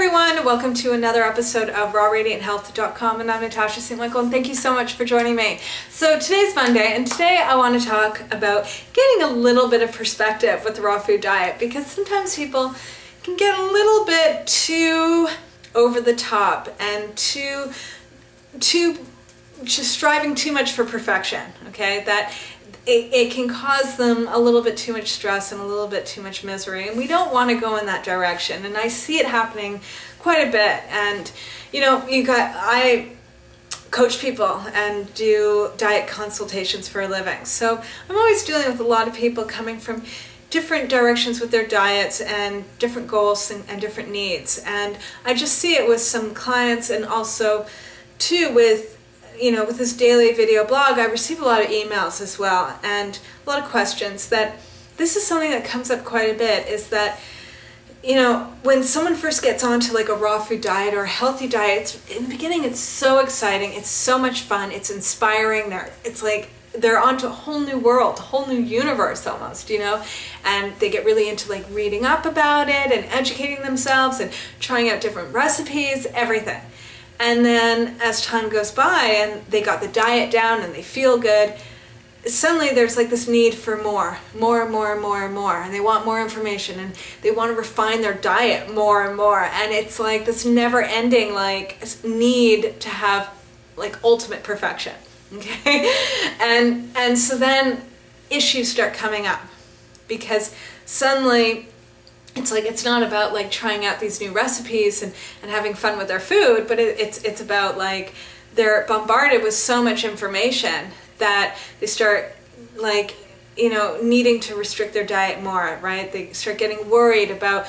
everyone, welcome to another episode of rawradianthealth.com, and I'm Natasha St. Michael, and thank you so much for joining me. So today's Monday, and today I want to talk about getting a little bit of perspective with the raw food diet, because sometimes people can get a little bit too over the top and too just striving too much for perfection, okay? That it can cause them a little bit too much stress and a little bit too much misery, and we don't want to go in that direction. And I see it happening quite a bit. And I coach people and do diet consultations for a living, so I'm always dealing with a lot of people coming from different directions with their diets and different goals and different needs. And I just see it with some clients, and also too with this daily video blog. I receive a lot of emails as well, and a lot of questions. That this is something that comes up quite a bit, is that when someone first gets onto like a raw food diet or a healthy diet, in the beginning it's so exciting, it's so much fun, it's inspiring. It's like they're onto a whole new world, a whole new universe almost, and they get really into like reading up about it and educating themselves and trying out different recipes, everything. And then as time goes by and they got the diet down and they feel good, suddenly there's like this need for more, and they want more information, and they want to refine their diet more and more, and it's like this never-ending like need to have like ultimate perfection, okay? And so then issues start coming up, because suddenly it's like it's not about like trying out these new recipes and having fun with their food, but it's about like they're bombarded with so much information that they start like needing to restrict their diet more, right? They start getting worried about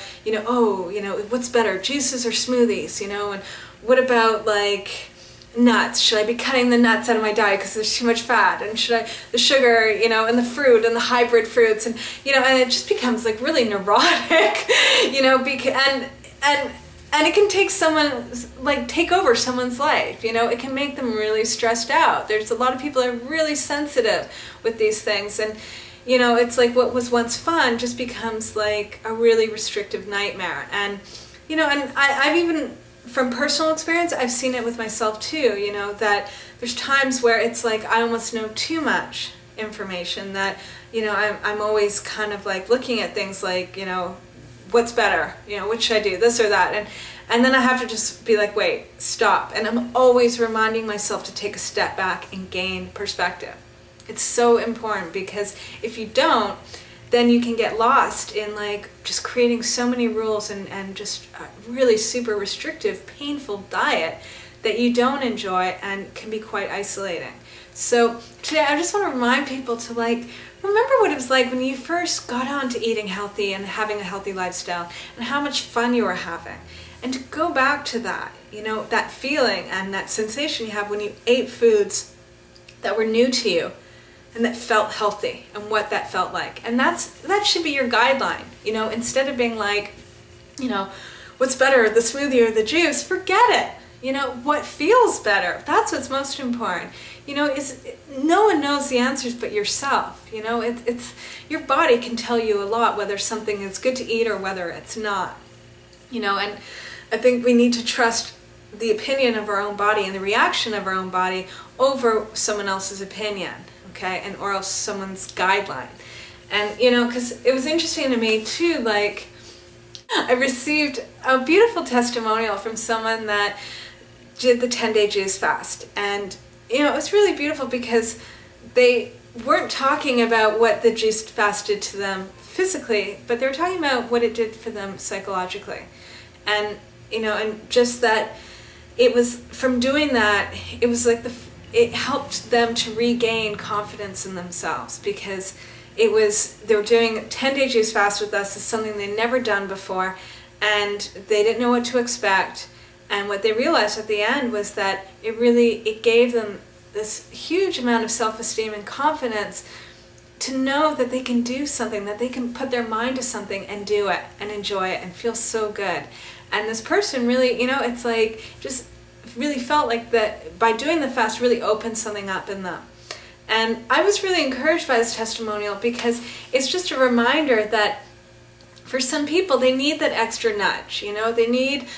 what's better, juices or smoothies, and what about like nuts? Should I be cutting the nuts out of my diet because there's too much fat? And should I the sugar, and the fruit and the hybrid fruits, and and it just becomes like really neurotic, and it can take over someone's life. It can make them really stressed out. There's a lot of people that are really sensitive with these things, and it's like what was once fun just becomes like a really restrictive nightmare. And and I've even, from personal experience, I've seen it with myself too, that there's times where it's like I almost know too much information, that I'm always kind of like looking at things like what's better, what should I do, this or that, and then I have to just be like, wait, stop. And I'm always reminding myself to take a step back and gain perspective. It's so important, because if you don't, then you can get lost in like just creating so many rules and just a really super restrictive, painful diet that you don't enjoy and can be quite isolating. So today I just want to remind people to like remember what it was like when you first got on to eating healthy and having a healthy lifestyle, and how much fun you were having, and to go back to that, that feeling and that sensation you have when you ate foods that were new to you and that felt healthy, and what that felt like. And that should be your guideline, instead of being like, what's better, the smoothie or the juice? Forget it. What feels better, that's what's most important. Is no one knows the answers but yourself. It's your body can tell you a lot whether something is good to eat or whether it's not. And I think we need to trust the opinion of our own body and the reaction of our own body over someone else's opinion, okay, and or else someone's guideline. And because it was interesting to me too, like I received a beautiful testimonial from someone that did the 10-day juice fast, and it was really beautiful, because they weren't talking about what the juice fast did to them physically, but they were talking about what it did for them psychologically. And and just that it was from doing that, it was like it helped them to regain confidence in themselves, because they were doing 10-day juice fast with us. It's something they'd never done before, and they didn't know what to expect. And what they realized at the end was that it gave them this huge amount of self-esteem and confidence to know that they can do something, that they can put their mind to something and do it and enjoy it and feel so good. And this person really, it's like just really felt like that by doing the fast really opened something up in them. And I was really encouraged by this testimonial, because it's just a reminder that for some people, they need that extra nudge, they need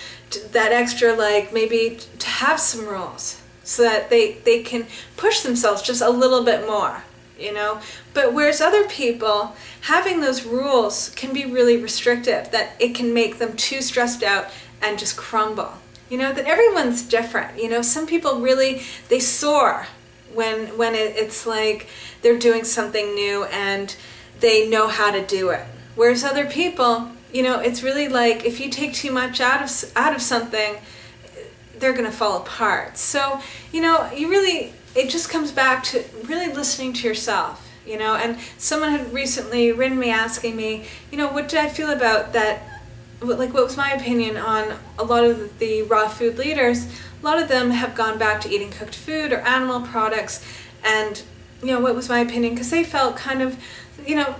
that extra, like maybe to have some rules so that they can push themselves just a little bit more, you know. But whereas other people, having those rules can be really restrictive, that it can make them too stressed out and just crumble. You know, that everyone's different. You know, some people really, they soar when it's like they're doing something new and they know how to do it. Whereas other people, you know, it's really like if you take too much out of something, they're going to fall apart. So, you know, it just comes back to really listening to yourself, you know. And someone had recently written me asking me, you know, what did I feel about that, like what was my opinion on a lot of the raw food leaders. A lot of them have gone back to eating cooked food or animal products, and, you know, what was my opinion? Because they felt kind of, you know,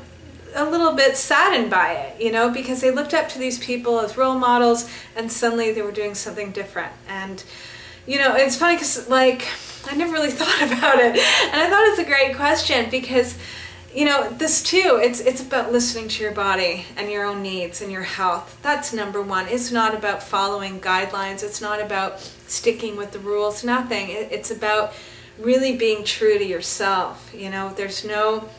a little bit saddened by it, you know, because they looked up to these people as role models and suddenly they were doing something different. And, you know, it's funny because, like, I never really thought about it, and I thought it's a great question because, you know, this too, it's about listening to your body and your own needs and your health. That's number one. It's not about following guidelines. It's not about sticking with the rules. Nothing. It's about really being true to yourself. You know, there's no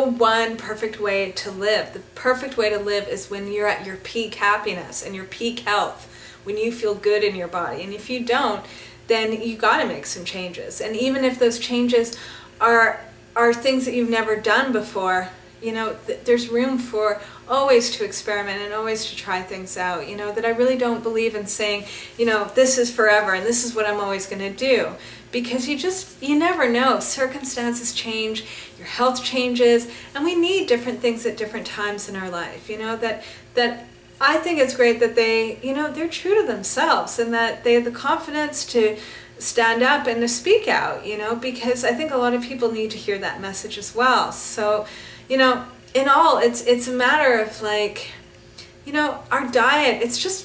one perfect way to live. The perfect way to live is when you're at your peak happiness and your peak health, when you feel good in your body. And if you don't, then you got to make some changes. And even if those changes are things that you've never done before, you know, there's room for always to experiment and always to try things out. You know, that I really don't believe in saying, you know, this is forever and this is what I'm always going to do. Because you never know. Circumstances change, your health changes, and we need different things at different times in our life. You know, that I think it's great that they, you know, they're true to themselves and that they have the confidence to stand up and to speak out, you know, because I think a lot of people need to hear that message as well. So, you know, in all, it's a matter of, like, you know, our diet, it's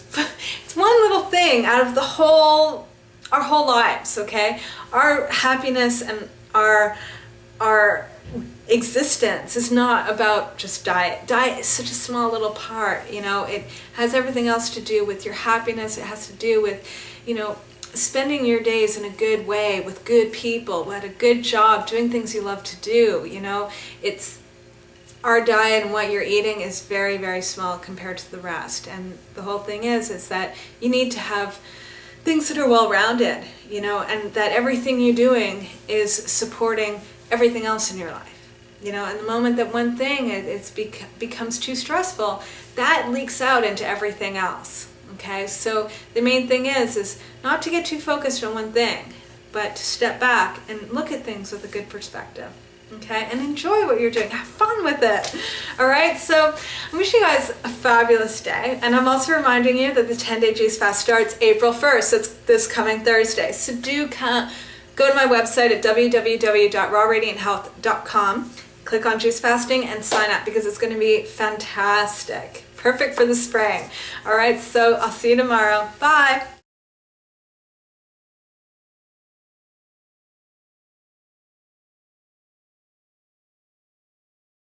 one little thing out of our whole lives, okay? Our happiness and our existence is not about just diet. Diet is such a small little part, you know. It has everything else to do with your happiness. It has to do with, you know, spending your days in a good way with good people, at a good job, doing things you love to do, you know. It's our diet and what you're eating is very, very small compared to the rest. And the whole thing is that you need to have things that are well-rounded, you know, and that everything you're doing is supporting everything else in your life. You know, and the moment that one thing becomes too stressful, that leaks out into everything else. Okay, so the main thing is not to get too focused on one thing, but to step back and look at things with a good perspective. Okay, and enjoy what you're doing. Have fun with it. All right, so I wish you guys a fabulous day. And I'm also reminding you that the 10-day Juice Fast starts April 1st. So it's this coming Thursday. So do go to my website at www.rawradianthealth.com. Click on Juice Fasting and sign up because it's going to be fantastic. Perfect for the spring. All right, so I'll see you tomorrow. Bye.